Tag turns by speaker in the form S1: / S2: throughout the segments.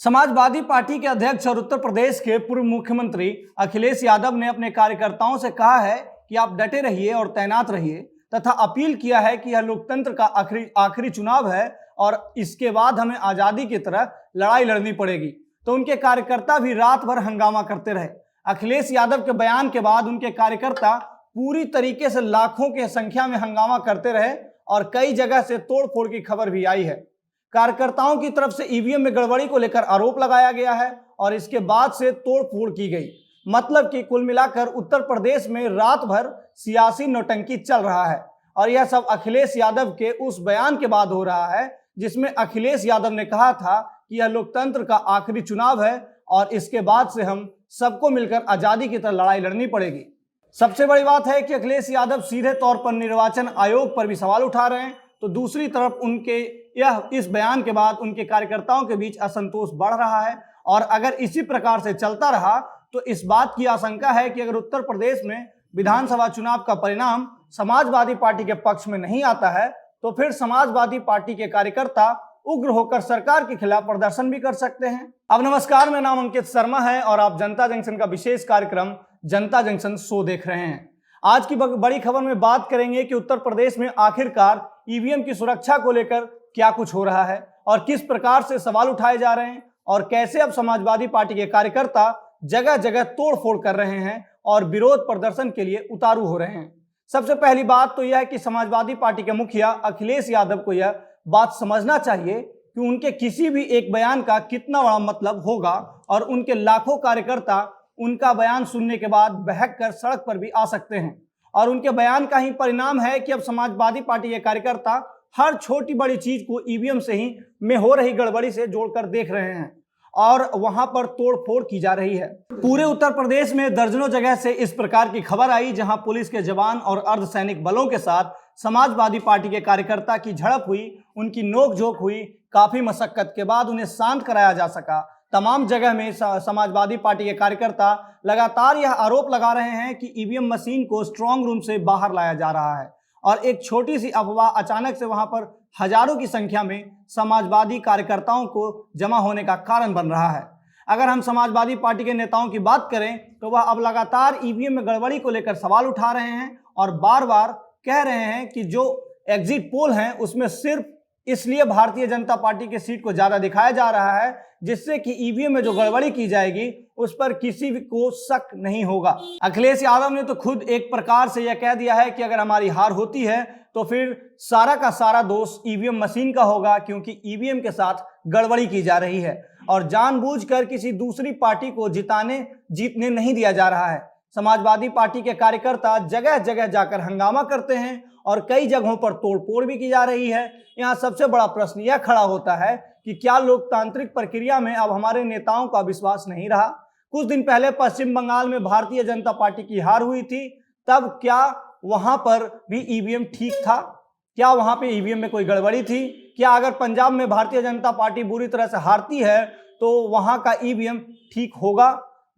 S1: Samajwadi party के अध्यक्ष और उत्तर प्रदेश के पूर्व मुख्यमंत्री अखिलेश यादव ने अपने कार्यकर्ताओं से कहा है कि आप डटे रहिए और तैनात रहिए तथा अपील किया है कि यह लोकतंत्र का आखिरी चुनाव है और इसके बाद हमें आजादी की तरह लड़ाई लड़नी पड़ेगी। तो उनके कार्यकर्ता भी रात भर हंगामा करते रहे। अखिलेश यादव के बयान के बाद उनके कार्यकर्ता पूरी तरीके से लाखों की संख्या में हंगामा करते रहे और कई जगह से तोड़फोड़ की खबर भी आई है। कार्यकर्ताओं की तरफ से ईवीएम में गड़बड़ी को लेकर आरोप लगाया गया है और इसके बाद से तोड़फोड़ की गई। मतलब कि कुल मिलाकर उत्तर प्रदेश में रात भर सियासी नौटंकी चल रहा है और यह सब अखिलेश यादव के उस बयान के बाद हो रहा है जिसमें अखिलेश यादव ने कहा था कि यह लोकतंत्र का आखिरी चुनाव है और इसके बाद से हम सबको मिलकर आजादी की तरह लड़ाई लड़नी पड़ेगी। सबसे बड़ी बात है कि अखिलेश यादव सीधे तौर पर निर्वाचन आयोग पर भी सवाल उठा रहे हैं, तो दूसरी तरफ उनके इस बयान के बाद उनके कार्यकर्ताओं के बीच असंतोष बढ़ रहा है और अगर इसी प्रकार से चलता रहा तो इस बात की आशंका है कि अगर उत्तर प्रदेश में विधानसभा चुनाव का परिणाम समाजवादी पार्टी के पक्ष में नहीं आता है तो फिर समाजवादी पार्टी के कार्यकर्ता उग्र होकर सरकार के खिलाफ प्रदर्शन भी कर सकते हैं। अब नमस्कार, मेरा नाम अंकित शर्मा है और आप जनता जंक्शन का विशेष कार्यक्रम जनता जंक्शन शो देख रहे हैं। आज की बड़ी खबर में बात करेंगे कि उत्तर प्रदेश में आखिरकार ईवीएम की सुरक्षा को लेकर क्या कुछ हो रहा है और किस प्रकार से सवाल उठाए जा रहे हैं और कैसे अब समाजवादी पार्टी के कार्यकर्ता जगह जगह तोड़फोड़ कर रहे हैं और विरोध प्रदर्शन के लिए उतारू हो रहे हैं। सबसे पहली बात तो यह है कि समाजवादी पार्टी के मुखिया अखिलेश यादव को यह बात समझना चाहिए कि उनके किसी भी एक बयान का कितना बड़ा मतलब होगा और उनके लाखों कार्यकर्ता उनका बयान सुनने के बाद बहक कर सड़क पर भी आ सकते हैं और उनके बयान का ही परिणाम है कि अब समाजवादी पार्टी के कार्यकर्ता हर छोटी बड़ी चीज को ईवीएम से ही में हो रही गड़बड़ी से जोड़कर देख रहे हैं और वहां पर तोड़फोड़ की जा रही है। पूरे उत्तर प्रदेश में दर्जनों जगह से इस प्रकार की खबर आई जहां पुलिस के जवान और अर्धसैनिक बलों के साथ समाजवादी पार्टी के कार्यकर्ता की झड़प हुई, उनकी नोकझोंक हुई। काफी मशक्कत के बाद उन्हें शांत कराया जा सका। तमाम जगह में समाजवादी पार्टी के कार्यकर्ता लगातार यह आरोप लगा रहे हैं कि ईवीएम मशीन को स्ट्रांग रूम से बाहर लाया जा रहा है और एक छोटी सी अफवाह अचानक से वहां पर हजारों की संख्या में समाजवादी कार्यकर्ताओं को जमा होने का कारण बन रहा है। अगर हम समाजवादी पार्टी के नेताओं की बात करें तो वह अब लगातार ईवीएम में गड़बड़ी को लेकर सवाल उठा रहे हैं और बार बार कह रहे हैं कि जो एग्जिट पोल हैं उसमें सिर्फ इसलिए भारतीय जनता पार्टी की सीट को ज्यादा दिखाया जा रहा है जिससे कि ईवीएम में जो गड़बड़ी की जाएगी उस पर किसी को शक नहीं होगा। अखिलेश यादव ने तो खुद एक प्रकार से यह कह दिया है कि अगर हमारी हार होती है तो फिर सारा का सारा दोष ईवीएम मशीन का होगा क्योंकि ईवीएम के साथ गड़बड़ी की जा रही है और जानबूझकर किसी दूसरी पार्टी को जीतने नहीं दिया जा रहा है। समाजवादी पार्टी के कार्यकर्ता जगह जगह जाकर हंगामा करते हैं और कई जगहों पर तोड़फोड़ भी की जा रही है। यहाँ सबसे बड़ा प्रश्न यह खड़ा होता है कि क्या लोकतांत्रिक प्रक्रिया में अब हमारे नेताओं का विश्वास नहीं रहा? कुछ दिन पहले पश्चिम बंगाल में भारतीय जनता पार्टी की हार हुई थी, तब क्या वहां पर भी ईवीएम ठीक था? क्या वहां पे ईवीएम में कोई गड़बड़ी थी? क्या अगर पंजाब में भारतीय जनता पार्टी बुरी तरह से हारती है तो वहां का ईवीएम ठीक होगा?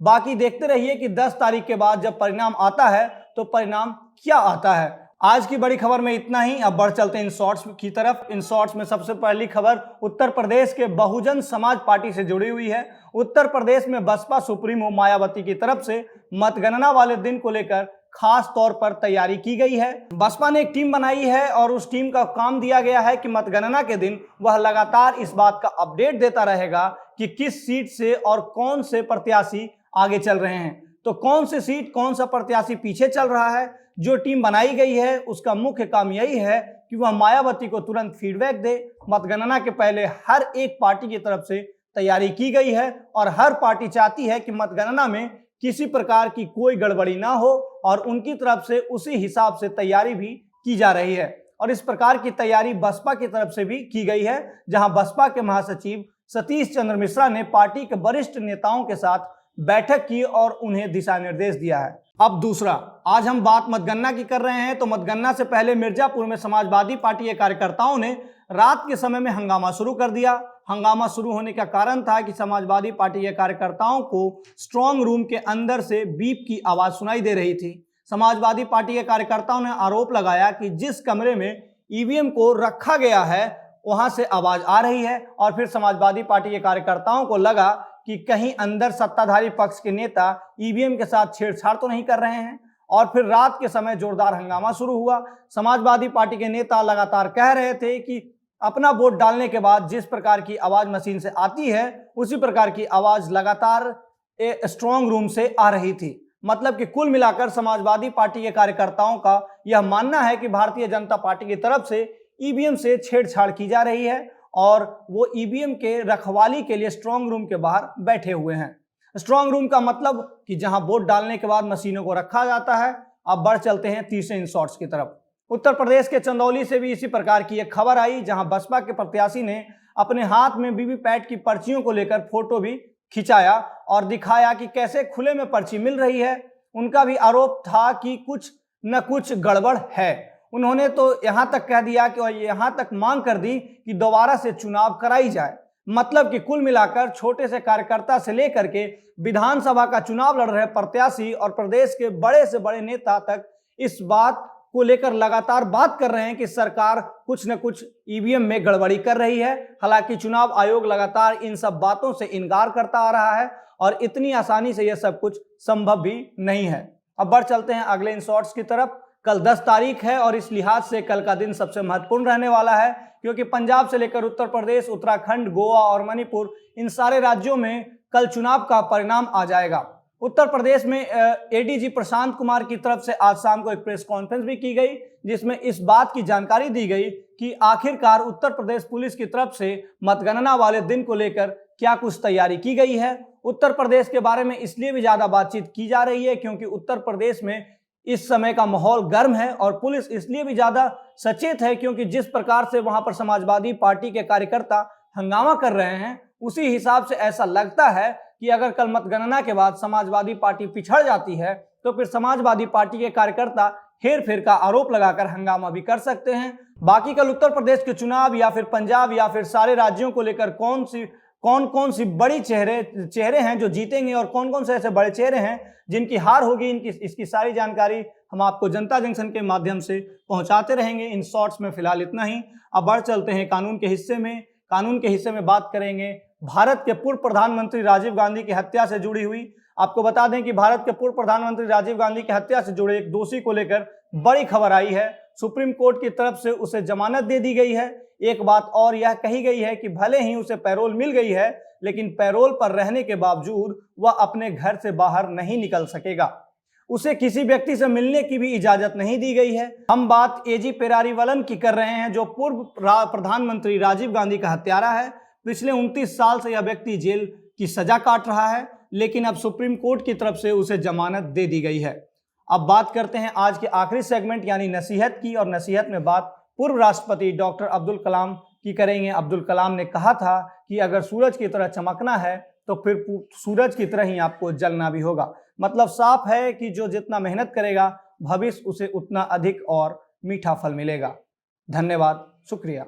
S1: बाकी देखते रहिए कि 10 तारीख के बाद जब परिणाम आता है तो परिणाम क्या आता है। आज की बड़ी खबर में इतना ही। अब बढ़ चलते हैं इन शॉर्ट्स की तरफ। इन शॉर्ट्स में सबसे पहली खबर उत्तर प्रदेश के बहुजन समाज पार्टी से जुड़ी हुई है। उत्तर प्रदेश में बसपा सुप्रीमो मायावती की तरफ से मतगणना वाले दिन को लेकर खास तौर पर तैयारी की गई है। बसपा ने एक टीम बनाई है और उस टीम का काम दिया गया है कि मतगणना के दिन वह लगातार इस बात का अपडेट देता रहेगा कि किस सीट से और कौन से प्रत्याशी आगे चल रहे हैं, तो कौन सी सीट कौन सा प्रत्याशी पीछे चल रहा है। जो टीम बनाई गई है उसका मुख्य काम यही है कि वह मायावती को तुरंत फीडबैक दे। मतगणना के पहले हर एक पार्टी की तरफ से तैयारी की गई है और हर पार्टी चाहती है कि मतगणना में किसी प्रकार की कोई गड़बड़ी ना हो और उनकी तरफ से उसी हिसाब से तैयारी भी की जा रही है और इस प्रकार की तैयारी बसपा की तरफ से भी की गई है, जहां बसपा के महासचिव सतीश चंद्र मिश्रा ने पार्टी के वरिष्ठ नेताओं के साथ बैठक की और उन्हें दिशा निर्देश दिया है। अब दूसरा, आज हम बात मतगणना की कर रहे हैं तो मतगणना से पहले मिर्जापुर में समाजवादी पार्टी के कार्यकर्ताओं ने रात के समय में हंगामा शुरू कर दिया। हंगामा शुरू होने का कारण था कि समाजवादी पार्टी के कार्यकर्ताओं को स्ट्रांग रूम के अंदर से बीप की आवाज सुनाई दे रही थी। समाजवादी पार्टी के कार्यकर्ताओं ने आरोप लगाया कि जिस कमरे में ईवीएम को रखा गया है वहां से आवाज आ रही है और फिर समाजवादी पार्टी के कार्यकर्ताओं को लगा कि कहीं अंदर सत्ताधारी पक्ष के नेता ईवीएम के साथ छेड़छाड़ तो नहीं कर रहे हैं, और फिर रात के समय जोरदार हंगामा शुरू हुआ। समाजवादी पार्टी के नेता लगातार कह रहे थे कि अपना वोट डालने के बाद जिस प्रकार की आवाज मशीन से आती है उसी प्रकार की आवाज लगातार स्ट्रांग रूम से आ रही थी। मतलब कि कुल मिलाकर समाजवादी पार्टी के कार्यकर्ताओं का यह मानना है कि भारतीय जनता पार्टी की तरफ से ईवीएम से छेड़छाड़ की जा रही है और वो ईवीएम के रखवाली के लिए स्ट्रांग रूम के बाहर बैठे हुए हैं। स्ट्रांग रूम का मतलब कि जहां वोट डालने के बाद मशीनों को रखा जाता है। अब बढ़ चलते हैं तीसरे इन शॉर्ट्स की तरफ। उत्तर प्रदेश के चंदौली से भी इसी प्रकार की एक खबर आई, जहां बसपा के प्रत्याशी ने अपने हाथ में वीवीपैट की पर्चियों को लेकर फोटो भी खिंचाया और दिखाया कि कैसे खुले में पर्ची मिल रही है। उनका भी आरोप था कि कुछ न कुछ गड़बड़ है। उन्होंने तो यहां तक कह दिया कि और यहां तक मांग कर दी कि दोबारा से चुनाव कराई जाए। मतलब कि कुल मिलाकर छोटे से कार्यकर्ता से लेकर के विधानसभा का चुनाव लड़ रहे प्रत्याशी और प्रदेश के बड़े से बड़े नेता तक इस बात को लेकर लगातार बात कर रहे हैं कि सरकार कुछ न कुछ ईवीएम में गड़बड़ी कर रही है। हालांकि चुनाव आयोग लगातार इन सब बातों से इनकार करता आ रहा है और इतनी आसानी से यह सब कुछ संभव भी नहीं है। अब बढ़ चलते हैं अगले इन शॉर्ट्स की तरफ। कल 10 तारीख है और इस लिहाज से कल का दिन सबसे महत्वपूर्ण रहने वाला है, क्योंकि पंजाब से लेकर उत्तर प्रदेश, उत्तराखंड, गोवा और मणिपुर, इन सारे राज्यों में कल चुनाव का परिणाम आ जाएगा। उत्तर प्रदेश में एडीजी प्रशांत कुमार की तरफ से आज शाम को एक प्रेस कॉन्फ्रेंस भी की गई, जिसमें इस बात की जानकारी दी गई कि आखिरकार उत्तर प्रदेश पुलिस की तरफ से मतगणना वाले दिन को लेकर क्या कुछ तैयारी की गई है। उत्तर प्रदेश के बारे में इसलिए भी ज्यादा बातचीत की जा रही है क्योंकि उत्तर प्रदेश में इस समय का माहौल गर्म है और पुलिस इसलिए भी ज्यादा सचेत है क्योंकि जिस प्रकार से वहां पर समाजवादी पार्टी के कार्यकर्ता हंगामा कर रहे हैं, उसी हिसाब से ऐसा लगता है कि अगर कल मतगणना के बाद समाजवादी पार्टी पिछड़ जाती है तो फिर समाजवादी पार्टी के कार्यकर्ता हेर फेर का आरोप लगाकर हंगामा भी कर सकते हैं। बाकी कल उत्तर प्रदेश के चुनाव या फिर पंजाब या फिर सारे राज्यों को लेकर कौन कौन सी बड़ी चेहरे हैं जो जीतेंगे और कौन कौन से ऐसे बड़े चेहरे हैं जिनकी हार होगी, इसकी सारी जानकारी हम आपको जनता जंक्शन के माध्यम से पहुंचाते रहेंगे। इन शॉर्ट्स में फिलहाल इतना ही। अब बढ़ चलते हैं कानून के हिस्से में। कानून के हिस्से में बात करेंगे भारत के पूर्व प्रधानमंत्री राजीव गांधी की हत्या से जुड़ी हुई। आपको बता दें कि भारत के पूर्व प्रधानमंत्री राजीव गांधी की हत्या से जुड़े एक दोषी को लेकर बड़ी खबर आई है। सुप्रीम कोर्ट की तरफ से उसे जमानत दे दी गई है। एक बात और यह कही गई है कि भले ही उसे पैरोल मिल गई है, लेकिन पैरोल पर रहने के बावजूद वह अपने घर से बाहर नहीं निकल सकेगा। उसे किसी व्यक्ति से मिलने की भी इजाजत नहीं दी गई है। हम बात एजी पेरारीवलन की कर रहे हैं, जो पूर्व प्रधानमंत्री राजीव गांधी का हत्यारा है। पिछले 29 साल से यह व्यक्ति जेल की सजा काट रहा है, लेकिन अब सुप्रीम कोर्ट की तरफ से उसे जमानत दे दी गई है। अब बात करते हैं आज के आखिरी सेगमेंट यानी नसीहत की, और नसीहत में बात पूर्व राष्ट्रपति डॉक्टर अब्दुल कलाम की करेंगे। अब्दुल कलाम ने कहा था कि अगर सूरज की तरह चमकना है तो फिर सूरज की तरह ही आपको जलना भी होगा। मतलब साफ है कि जो जितना मेहनत करेगा भविष्य उसे उतना अधिक और मीठा फल मिलेगा। धन्यवाद, शुक्रिया।